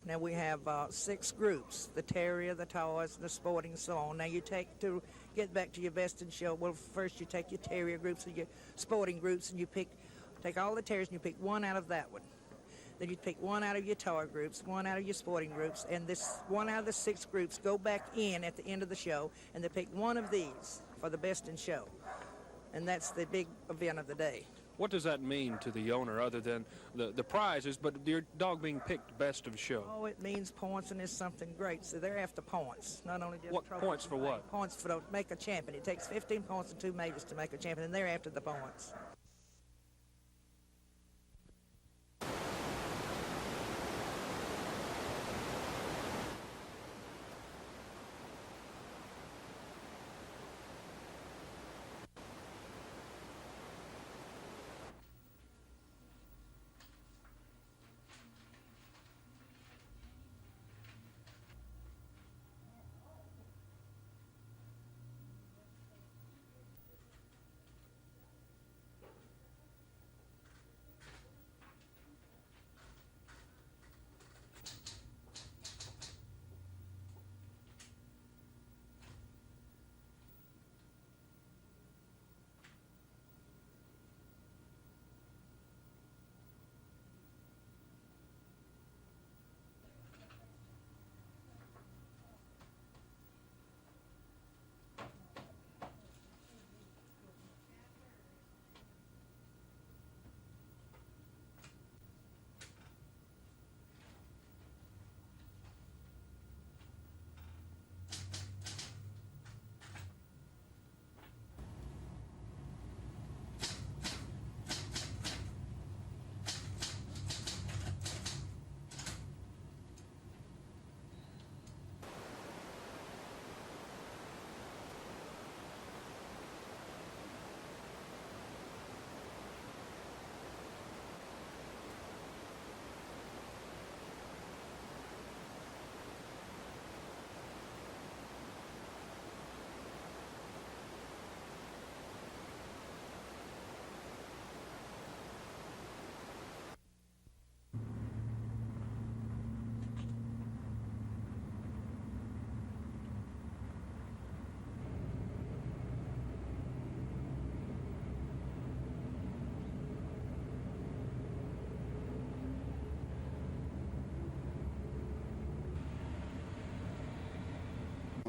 Now we have 6 groups: the terrier, the toys, the sporting, and so on. Now you take, to get back to your best in show, well, first you take your terrier groups and your sporting groups, and you take all the terriers and you pick one out of that one. Then you pick one out of your toy groups, one out of your sporting groups, and this one out of the 6 groups go back in at the end of the show, and they pick one of these for the best in show. And that's the big event of the day. What does that mean to the owner other than the prizes, but your dog being picked best of show? Oh, it means points, and it's something great. So they're after points, not only just what trophies. Points for what? Points for to make a champion. It takes 15 points and 2 majors to make a champion, and they're after the points.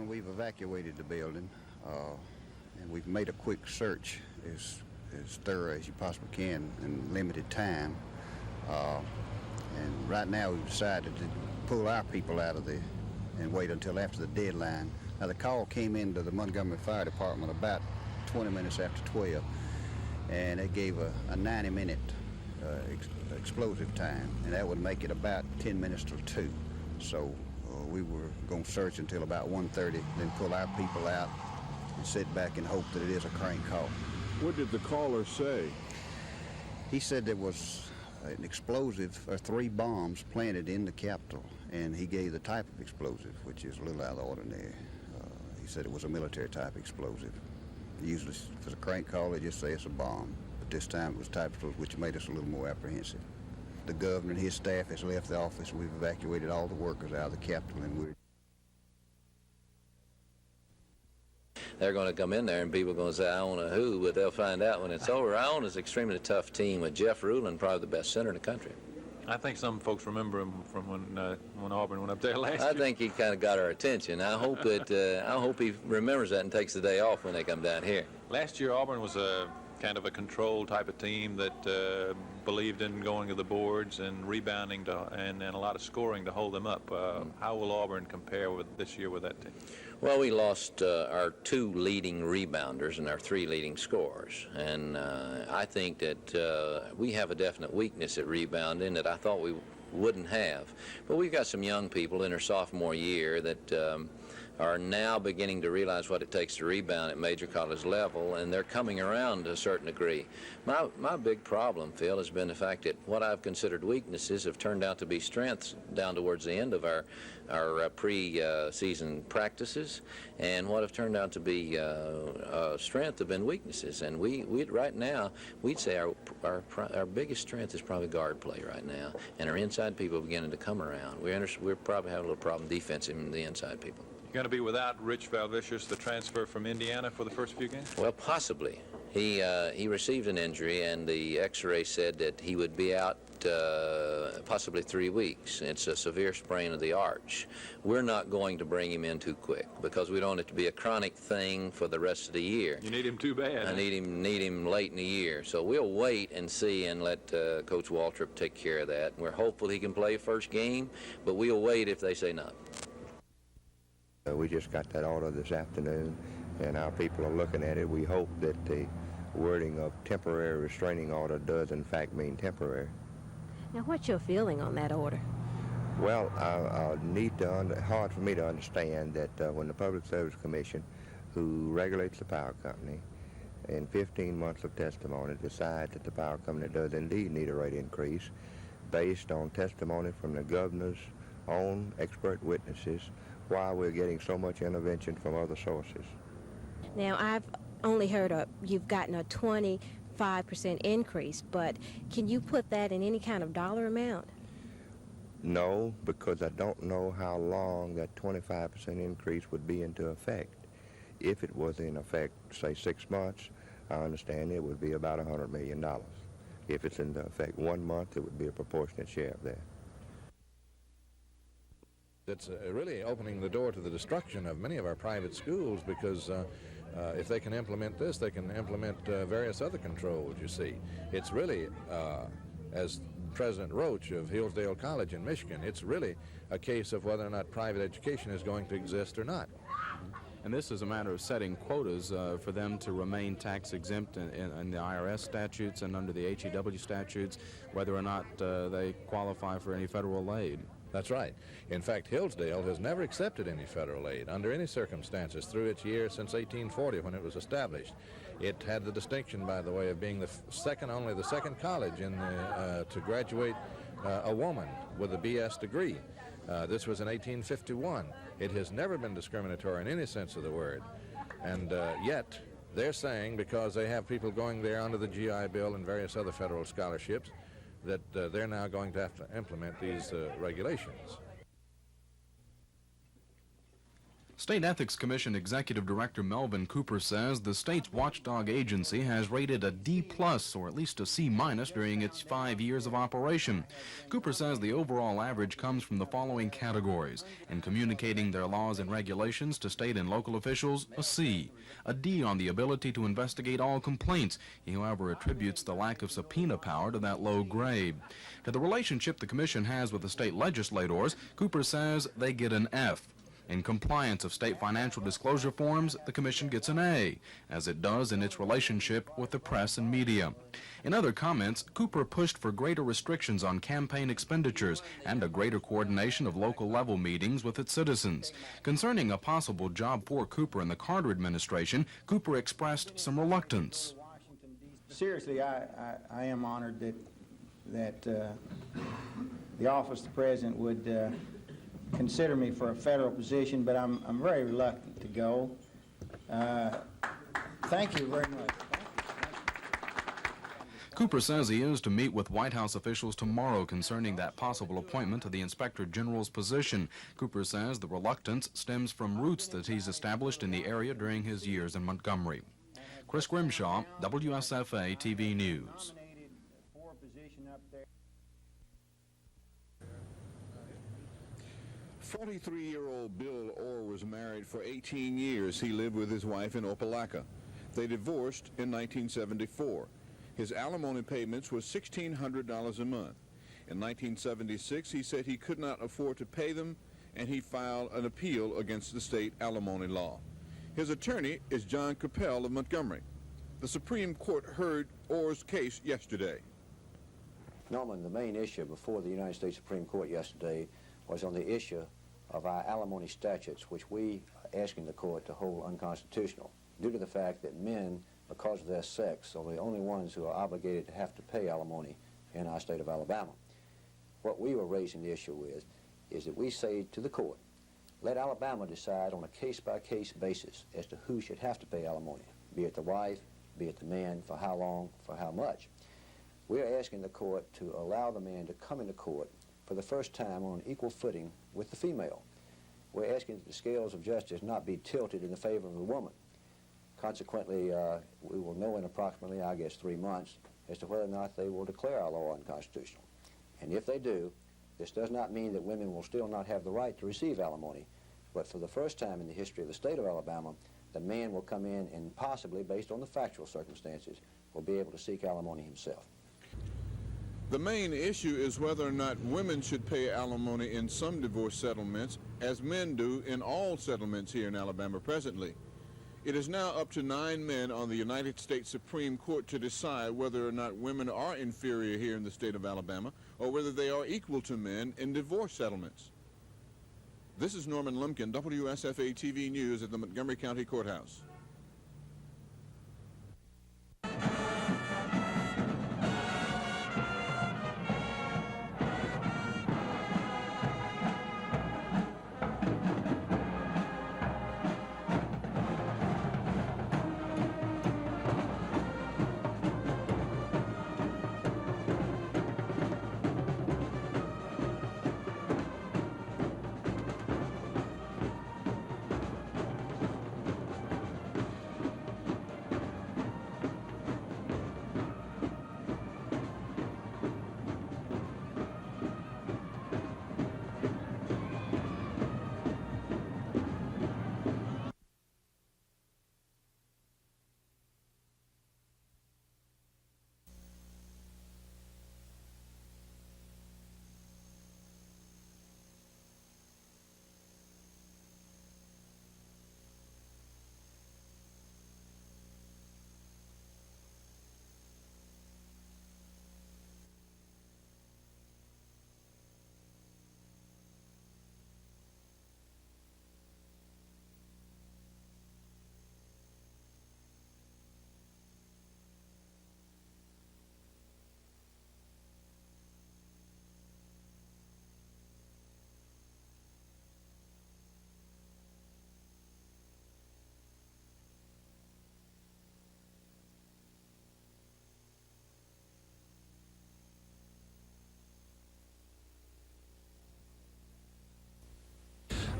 We've evacuated the building, and we've made a quick search as thorough as you possibly can in limited time. And right now we've decided to pull our people out of and wait until after the deadline. Now the call came into the Montgomery Fire Department about 20 minutes after 12, and it gave a 90-minute explosive time, and that would make it about 10 minutes till 2. So we were going to search until about 1:30, then pull our people out and sit back and hope that it is a crank call. What did the caller say? He said there was an explosive, or 3 bombs planted in the Capitol, and he gave the type of explosive, which is a little out of the ordinary. He said it was a military type explosive. Usually if it's a crank call, they just say it's a bomb, but this time it was type explosive, which made us a little more apprehensive. The governor and his staff has left the office. We've evacuated all the workers out of the Capitol, and we're... They're going to come in there and people are going to say, I don't know who, but they'll find out when it's over. Our own is an extremely tough team with Jeff Rulin, probably the best center in the country. I think some folks remember him from when Auburn went up there last year. I think he kind of got our attention. I hope he remembers that and takes the day off when they come down here. Last year Auburn was a kind of a control type of team that believed in going to the boards and rebounding and a lot of scoring to hold them up. How will Auburn compare with this year with that team? Well, we lost our 2 leading rebounders and our 3 leading scorers, and I think that we have a definite weakness at rebounding that I thought we wouldn't have. But we've got some young people in their sophomore year that are now beginning to realize what it takes to rebound at major college level, and they're coming around to a certain degree. My big problem, Phil, has been the fact that what I've considered weaknesses have turned out to be strengths down towards the end of our pre-season practices, and what have turned out to be strength have been weaknesses. And we right now, we'd say our biggest strength is probably guard play right now, and our inside people are beginning to come around. We're probably having a little problem defensive in the inside people. You're going to be without Rich Valvicius, the transfer from Indiana, for the first few games? Well, possibly. He received an injury, and the X-ray said that he would be out possibly 3 weeks. It's a severe sprain of the arch. We're not going to bring him in too quick because we don't want it to be a chronic thing for the rest of the year. You need him too bad. I need him late in the year. So we'll wait and see and let Coach Waltrip take care of that. We're hopeful he can play first game, but we'll wait if they say not. We just got that order this afternoon, and our people are looking at it. We hope that the wording of temporary restraining order does in fact mean temporary. Now, what's your feeling on that order? Well, hard for me to understand that when the Public Service Commission, who regulates the power company, in 15 months of testimony decides that the power company does indeed need a rate increase based on testimony from the governor's own expert witnesses, why we're getting so much intervention from other sources. Now, I've only heard you've gotten a 25% increase, but can you put that in any kind of dollar amount? No, because I don't know how long that 25% increase would be into effect. If it was in effect, say 6 months, I understand it would be about $100 million. If it's in effect 1 month, it would be a proportionate share of that. It's really opening the door to the destruction of many of our private schools, because if they can implement this, they can implement various other controls, you see. It's really, as President Roach of Hillsdale College in Michigan, it's really a case of whether or not private education is going to exist or not. And this is a matter of setting quotas for them to remain tax exempt in the IRS statutes and under the HEW statutes, whether or not they qualify for any federal aid. That's right. In fact, Hillsdale has never accepted any federal aid under any circumstances through its years since 1840 when it was established. It had the distinction, by the way, of being only the second college to graduate a woman with a BS degree. This was in 1851. It has never been discriminatory in any sense of the word. And yet, they're saying, because they have people going there under the GI Bill and various other federal scholarships, that they're now going to have to implement these regulations. State Ethics Commission Executive Director Melvin Cooper says the state's watchdog agency has rated a D+, or at least a C- during its 5 years of operation. Cooper says the overall average comes from the following categories: in communicating their laws and regulations to state and local officials, a C; a D on the ability to investigate all complaints. He, however, attributes the lack of subpoena power to that low grade. To the relationship the commission has with the state legislators, Cooper says they get an F. In compliance of state financial disclosure forms, the Commission gets an A, as it does in its relationship with the press and media. In other comments, Cooper pushed for greater restrictions on campaign expenditures and a greater coordination of local-level meetings with its citizens. Concerning a possible job for Cooper in the Carter administration, Cooper expressed some reluctance. Seriously, I am honored that the office of the President would consider me for a federal position, but I'm very reluctant to go. Thank you very much. Cooper says he is to meet with White House officials tomorrow concerning that possible appointment to the Inspector General's position. Cooper says the reluctance stems from roots that he's established in the area during his years in Montgomery. Chris Grimshaw, WSFA TV News. 43-year-old Bill Orr was married for 18 years. He lived with his wife in Opelika. They divorced in 1974. His alimony payments were $1,600 a month. In 1976, he said he could not afford to pay them, and he filed an appeal against the state alimony law. His attorney is John Capel of Montgomery. The Supreme Court heard Orr's case yesterday. Norman, the main issue before the United States Supreme Court yesterday was on the issue of our alimony statutes, which we asking the court to hold unconstitutional due to the fact that men, because of their sex, are the only ones who are obligated to have to pay alimony in our state of Alabama. What we were raising the issue with is that we say to the court, let Alabama decide on a case-by-case basis as to who should have to pay alimony, be it the wife, be it the man, for how long, for how much. We're asking the court to allow the man to come into court for the first time on an equal footing with the female. We're asking that the scales of justice not be tilted in the favor of the woman. Consequently, we will know in approximately, I guess, 3 months as to whether or not they will declare our law unconstitutional. And if they do, this does not mean that women will still not have the right to receive alimony, but for the first time in the history of the state of Alabama, the man will come in and possibly, based on the factual circumstances, will be able to seek alimony himself. The main issue is whether or not women should pay alimony in some divorce settlements, as men do in all settlements here in Alabama presently. It is now up to 9 men on the United States Supreme Court to decide whether or not women are inferior here in the state of Alabama, or whether they are equal to men in divorce settlements. This is Norman Lumpkin, WSFA TV News at the Montgomery County Courthouse.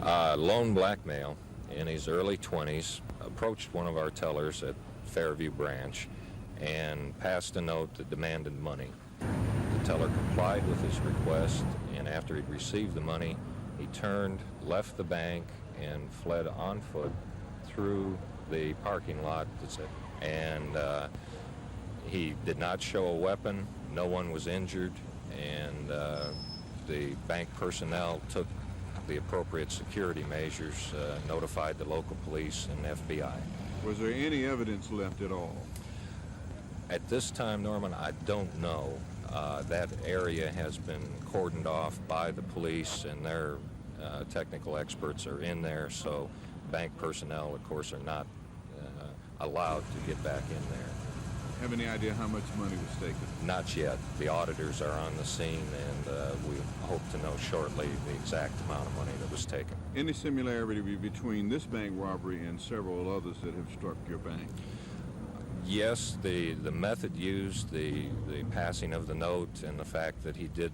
A lone black male in his early 20s approached one of our tellers at Fairview Branch and passed a note that demanded money. The teller complied with his request, and after he'd received the money, he turned, left the bank, and fled on foot through the parking lot. And he did not show a weapon. No one was injured, and the bank personnel took the appropriate security measures, notified the local police and FBI. Was there any evidence left at all? At this time, Norman, I don't know. That area has been cordoned off by the police, and their technical experts are in there, so bank personnel, of course, are not allowed to get back in there. Have any idea how much money was taken? Not yet. The auditors are on the scene, and we hope to know shortly the exact amount of money that was taken. Any similarity between this bank robbery and several others that have struck your bank? Yes, the method used, the passing of the note, and the fact that he did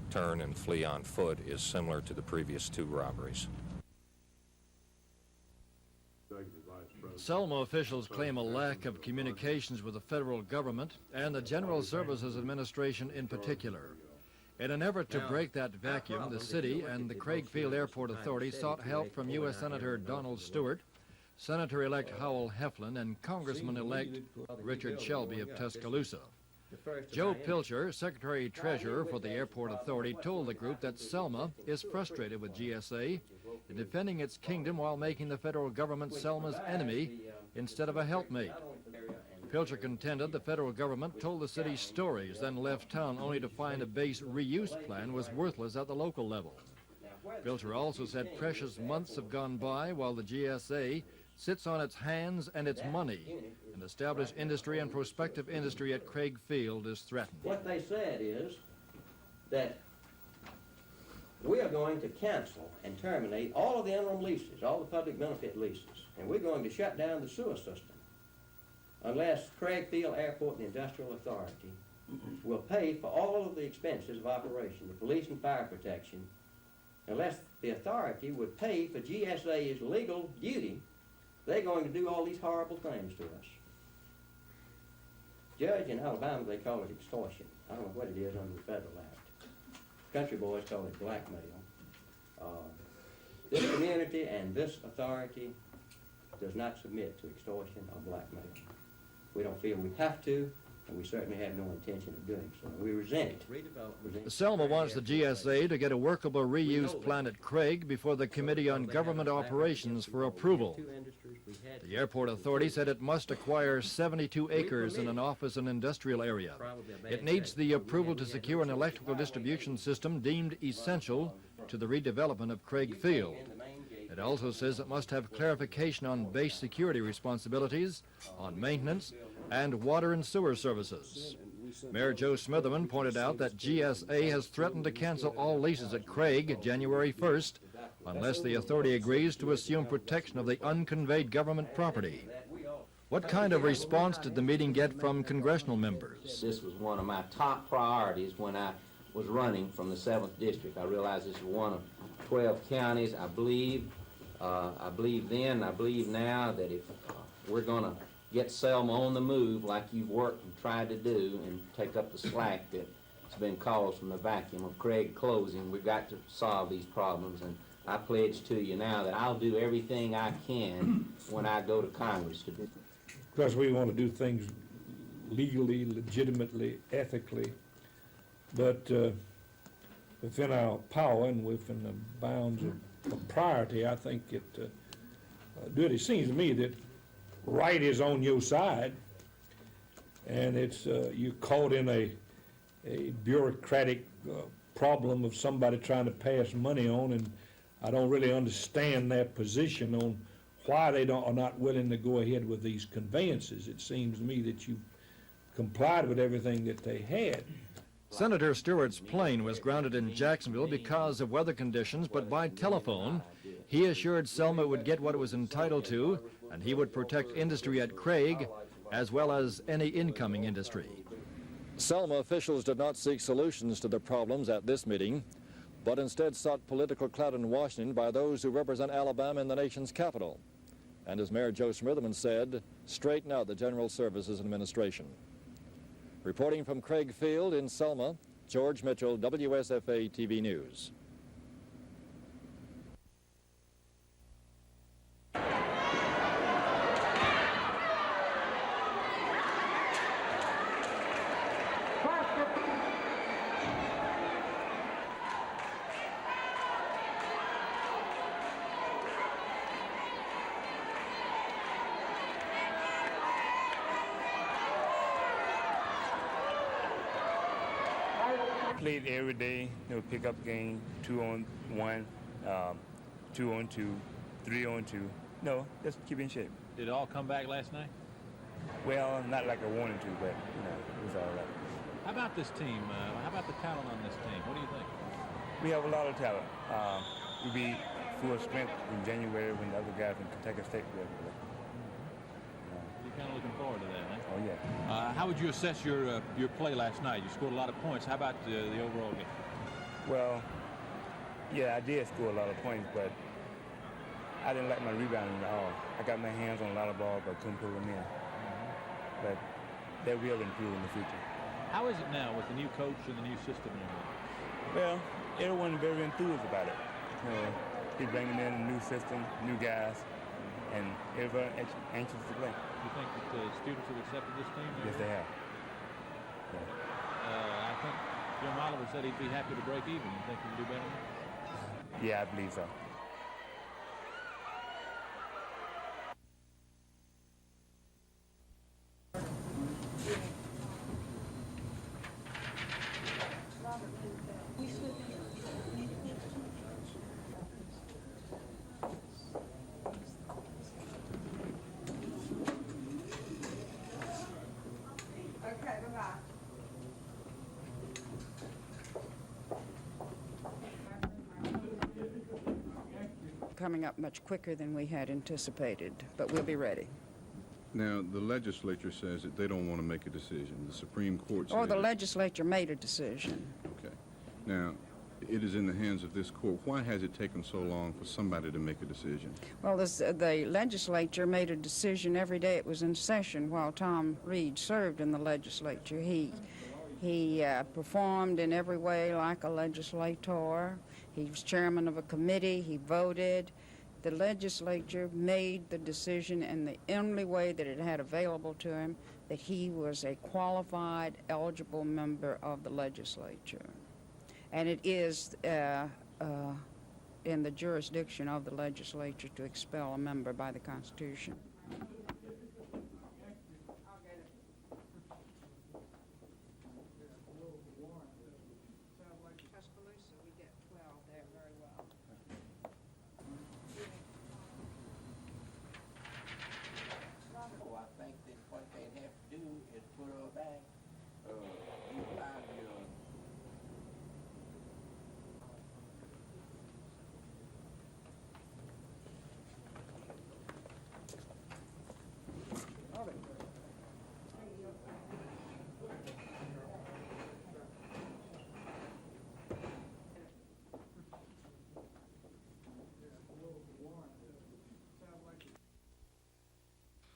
turn and flee on foot is similar to the previous 2 robberies. Selma officials claim a lack of communications with the federal government and the General Services Administration in particular. In an effort to break that vacuum, the city and the Craigfield Airport Authority sought help from U.S. Senator Donald Stewart, Senator-elect Howell Heflin, and Congressman-elect Richard Shelby of Tuscaloosa. Joe Pilcher, Secretary-Treasurer for the Airport Authority, told the group that Selma is frustrated with GSA in defending its kingdom while making the federal government Selma's enemy instead of a helpmate. Pilcher contended the federal government told the city stories, then left town only to find a base reuse plan was worthless at the local level. Filter also said precious months have gone by while the GSA sits on its hands and its money, and established industry and prospective industry at Craig Field is threatened. What they said is that we are going to cancel and terminate all of the interim leases, all the public benefit leases, and we're going to shut down the sewer system unless Craig Field Airport and Industrial Authority will pay for all of the expenses of operation, the police and fire protection, unless the authority would pay for GSA's legal duty. They're going to do all these horrible things to us. Judge, in Alabama, they call it extortion. I don't know what it is under the federal act. Country boys call it blackmail. This community and this authority does not submit to extortion or blackmail. We don't feel we have to, and we certainly have no intention of doing so. We resent it. Selma wants the GSA to get a workable reuse plan at Craig before the Committee on Government Operations for approval. The airport authority said it must acquire 72 acres in an office and industrial area. It needs the approval to secure an electrical distribution system deemed essential to the redevelopment of Craig Field. It also says it must have clarification on base security responsibilities, on maintenance, and water and sewer services. Mayor Joe Smitherman pointed out that GSA has threatened to cancel all leases at Craig January 1st unless the authority agrees to assume protection of the unconveyed government property. What kind of response did the meeting get from congressional members? This was one of my top priorities when I was running from the 7th District. I realized this is one of 12 counties. I believe then, I believe now that if we're going to get Selma on the move like you've worked and tried to do and take up the slack that's been caused from the vacuum of Craig closing, we've got to solve these problems. And I pledge to you now that I'll do everything I can when I go to Congress to do. Because we want to do things legally, legitimately, ethically, but within our power and within the bounds of propriety, I think it really seems to me that right is on your side, and it's you're caught in a bureaucratic problem of somebody trying to pass money on, and I don't really understand their position on why they are not willing to go ahead with these conveyances. It seems to me that you complied with everything that they had. Senator Stewart's plane was grounded in Jacksonville because of weather conditions, but by telephone, he assured Selma it would get what it was entitled to, and he would protect industry at Craig, as well as any incoming industry. Selma officials did not seek solutions to the problems at this meeting, but instead sought political clout in Washington by those who represent Alabama in the nation's capital. And as Mayor Joe Smitherman said, straighten out the General Services Administration. Reporting from Craig Field in Selma, George Mitchell, WSFA TV News. Played every day, pickup game, 2-on-1, 2-on-2, 3-on-2. No, just keep in shape. Did it all come back last night? Well, not like I wanted to, but it was all right. How about this team? How about the talent on this team? What do you think? We have a lot of talent. We'll be full strength in January when the other guys from Kentucky State will play. You're kind of looking forward to that, huh? Oh, yeah. How would you assess your play last night? You scored a lot of points. How about the overall game? Well, yeah, I did score a lot of points, but I didn't like my rebounding at all. I got my hands on a lot of balls, but couldn't pull them in. But that will improve in the future. How is it now with the new coach and the new system and everything? Well, everyone's very enthused about it. He's bringing in a new system, new guys, and everybody anxious to play. You think that the students have accepted this team? Yes, they have. I think Jim Oliver said he'd be happy to break even. You think he can do better than that? Yeah, I believe so. coming up much quicker than we had anticipated, but we'll be ready. Now, the legislature says that they don't want to make a decision. The Supreme Court says... Or the legislature made a decision. Okay. Now, it is in the hands of this court. Why has it taken so long for somebody to make a decision? Well, the legislature made a decision every day it was in session while Tom Reed served in the legislature. He performed in every way like a legislator. He was chairman of a committee. He voted. The legislature made the decision in the only way that it had available to him, that he was a qualified, eligible member of the legislature. And it is in the jurisdiction of the legislature to expel a member by the Constitution. I think that what they'd have to do is put her back. You find your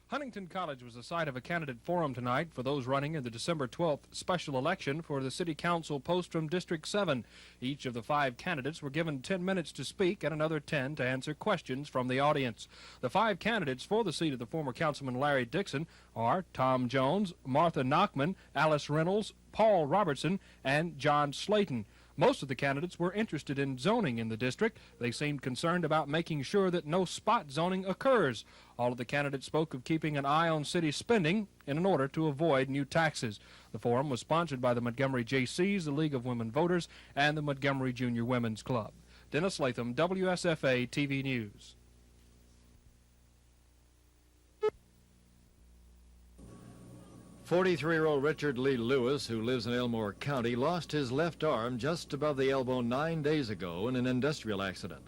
Huntington College was the site of a candidate forum tonight for those running in the December 12th special election for the City Council post from District 7. Each of the 5 candidates were given 10 minutes to speak and another 10 to answer questions from the audience. The 5 candidates for the seat of the former Councilman Larry Dixon are Tom Jones, Martha Nachman, Alice Reynolds, Paul Robertson, and John Slayton. Most of the candidates were interested in zoning in the district. They seemed concerned about making sure that no spot zoning occurs. All of the candidates spoke of keeping an eye on city spending in order to avoid new taxes. The forum was sponsored by the Montgomery Jaycees, the League of Women Voters, and the Montgomery Junior Women's Club. Dennis Latham, WSFA TV News. 43-year-old Richard Lee Lewis, who lives in Elmore County, lost his left arm just above the elbow 9 days ago in an industrial accident.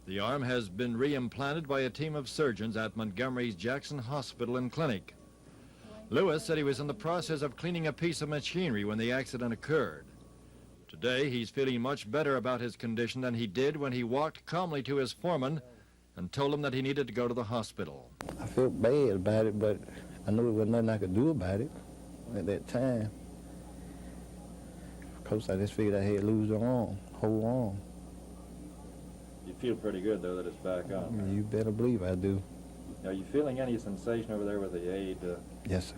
The arm has been reimplanted by a team of surgeons at Montgomery's Jackson Hospital and Clinic. Lewis said he was in the process of cleaning a piece of machinery when the accident occurred. Today, he's feeling much better about his condition than he did when he walked calmly to his foreman and told him that he needed to go to the hospital. I felt bad about it, but I knew there wasn't nothing I could do about it at that time. Of course, I just figured I had to lose the arm, whole arm. You feel pretty good, though, that it's back on. You better believe I do. Are you feeling any sensation over there with the aid? Yes, sir.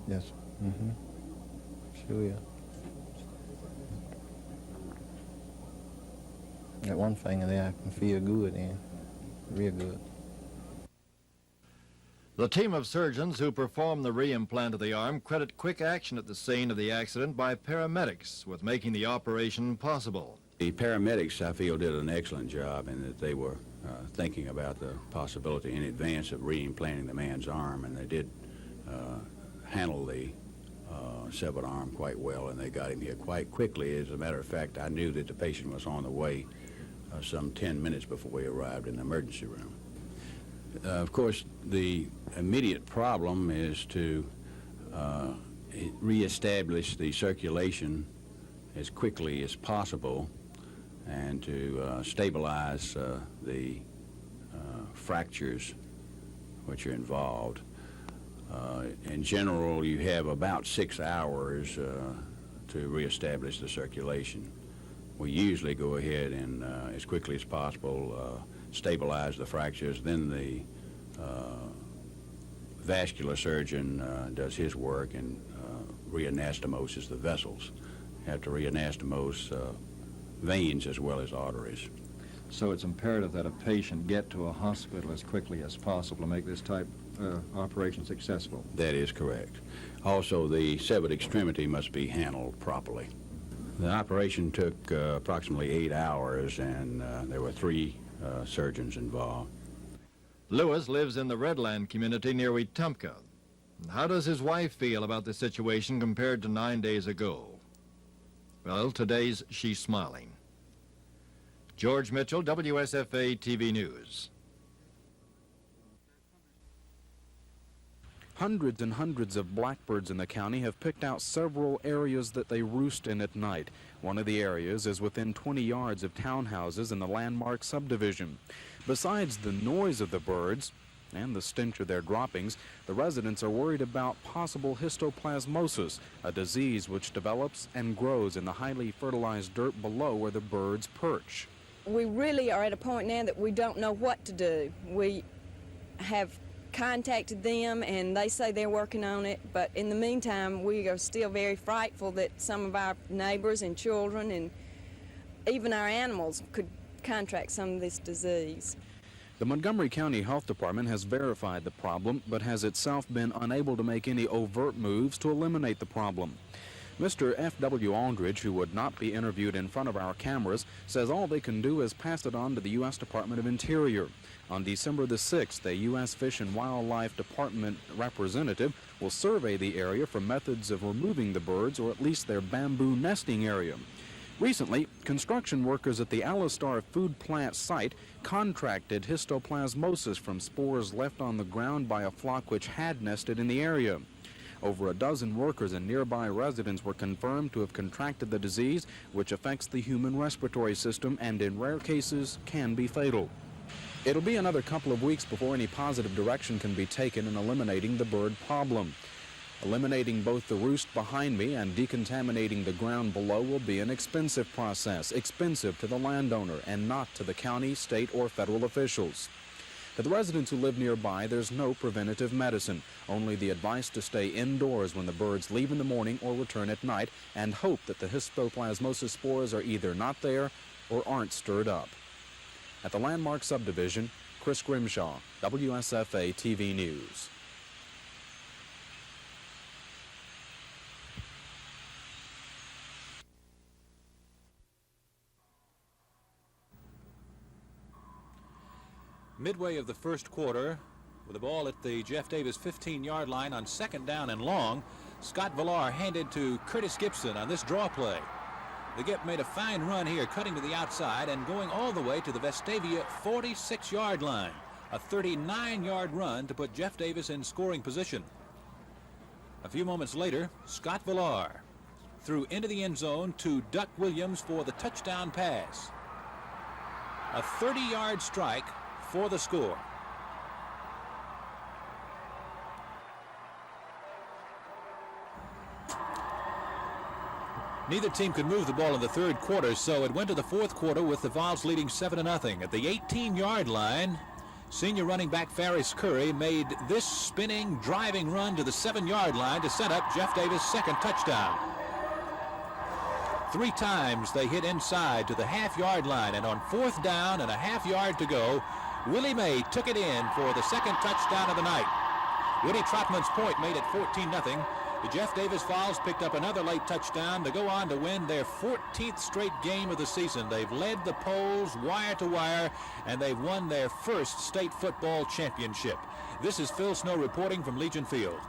Yes, sir. Mm-hmm. Sure, yeah. That one finger there, I can feel good in, real good. The team of surgeons who performed the reimplant of the arm credit quick action at the scene of the accident by paramedics with making the operation possible. The paramedics, I feel, did an excellent job in that they were thinking about the possibility in advance of reimplanting the man's arm, and they did handle the severed arm quite well, and they got him here quite quickly. As a matter of fact, I knew that the patient was on the way some 10 minutes before we arrived in the emergency room. Of course, the immediate problem is to reestablish the circulation as quickly as possible and to stabilize the fractures which are involved. In general, you have about 6 hours to reestablish the circulation. We usually go ahead and, as quickly as possible, stabilize the fractures. Then the vascular surgeon does his work and reanastomoses the vessels. You have to reanastomose veins as well as arteries. So it's imperative that a patient get to a hospital as quickly as possible to make this type operation successful. That is correct. Also, the severed extremity must be handled properly. The operation took approximately 8 hours, and there were 3 surgeons involved. Lewis lives in the Redland community near Wetumpka. How does his wife feel about the situation compared to 9 days ago? Well, today's she's smiling. George Mitchell, WSFA TV News. Hundreds and hundreds of blackbirds in the county have picked out several areas that they roost in at night. One of the areas is within 20 yards of townhouses in the Landmark subdivision. Besides the noise of the birds and the stench of their droppings, the residents are worried about possible histoplasmosis, a disease which develops and grows in the highly fertilized dirt below where the birds perch. We really are at a point now that we don't know what to do. We have contacted them and they say they're working on it, but in the meantime we are still very frightful that some of our neighbors and children and even our animals could contract some of this disease. The Montgomery County Health Department has verified the problem, but has itself been unable to make any overt moves to eliminate the problem. Mr. F.W. Aldridge, who would not be interviewed in front of our cameras, says all they can do is pass it on to the U.S. Department of Interior. On December the 6th, a U.S. Fish and Wildlife Department representative will survey the area for methods of removing the birds, or at least their bamboo nesting area. Recently, construction workers at the Alistar food plant site contracted histoplasmosis from spores left on the ground by a flock which had nested in the area. Over a dozen workers and nearby residents were confirmed to have contracted the disease, which affects the human respiratory system and in rare cases can be fatal. It'll be another couple of weeks before any positive direction can be taken in eliminating the bird problem. Eliminating both the roost behind me and decontaminating the ground below will be an expensive process, expensive to the landowner and not to the county, state, or federal officials. For the residents who live nearby, there's no preventative medicine, only the advice to stay indoors when the birds leave in the morning or return at night, and hope that the histoplasmosis spores are either not there or aren't stirred up. At the Landmark subdivision, Chris Grimshaw, WSFA TV News. Midway of the first quarter, with the ball at the Jeff Davis 15-yard line on second down and long, Scott Villar handed to Curtis Gibson on this draw play. The Gip made a fine run here, cutting to the outside and going all the way to the Vestavia 46-yard line. A 39-yard run to put Jeff Davis in scoring position. A few moments later, Scott Villar threw into the end zone to Duck Williams for the touchdown pass. A 30-yard strike for the score. Neither team could move the ball in the third quarter, so it went to the fourth quarter with the Vols leading 7-0. At the 18-yard line, senior running back Ferris Curry made this spinning, driving run to the 7-yard line to set up Jeff Davis' second touchdown. 3 times they hit inside to the half-yard line, and on fourth down and a half-yard to go, Willie May took it in for the second touchdown of the night. Woody Trotman's point made it 14-0. The Jeff Davis Vols picked up another late touchdown to go on to win their 14th straight game of the season. They've led the polls wire to wire, and they've won their first state football championship. This is Phil Snow reporting from Legion Field.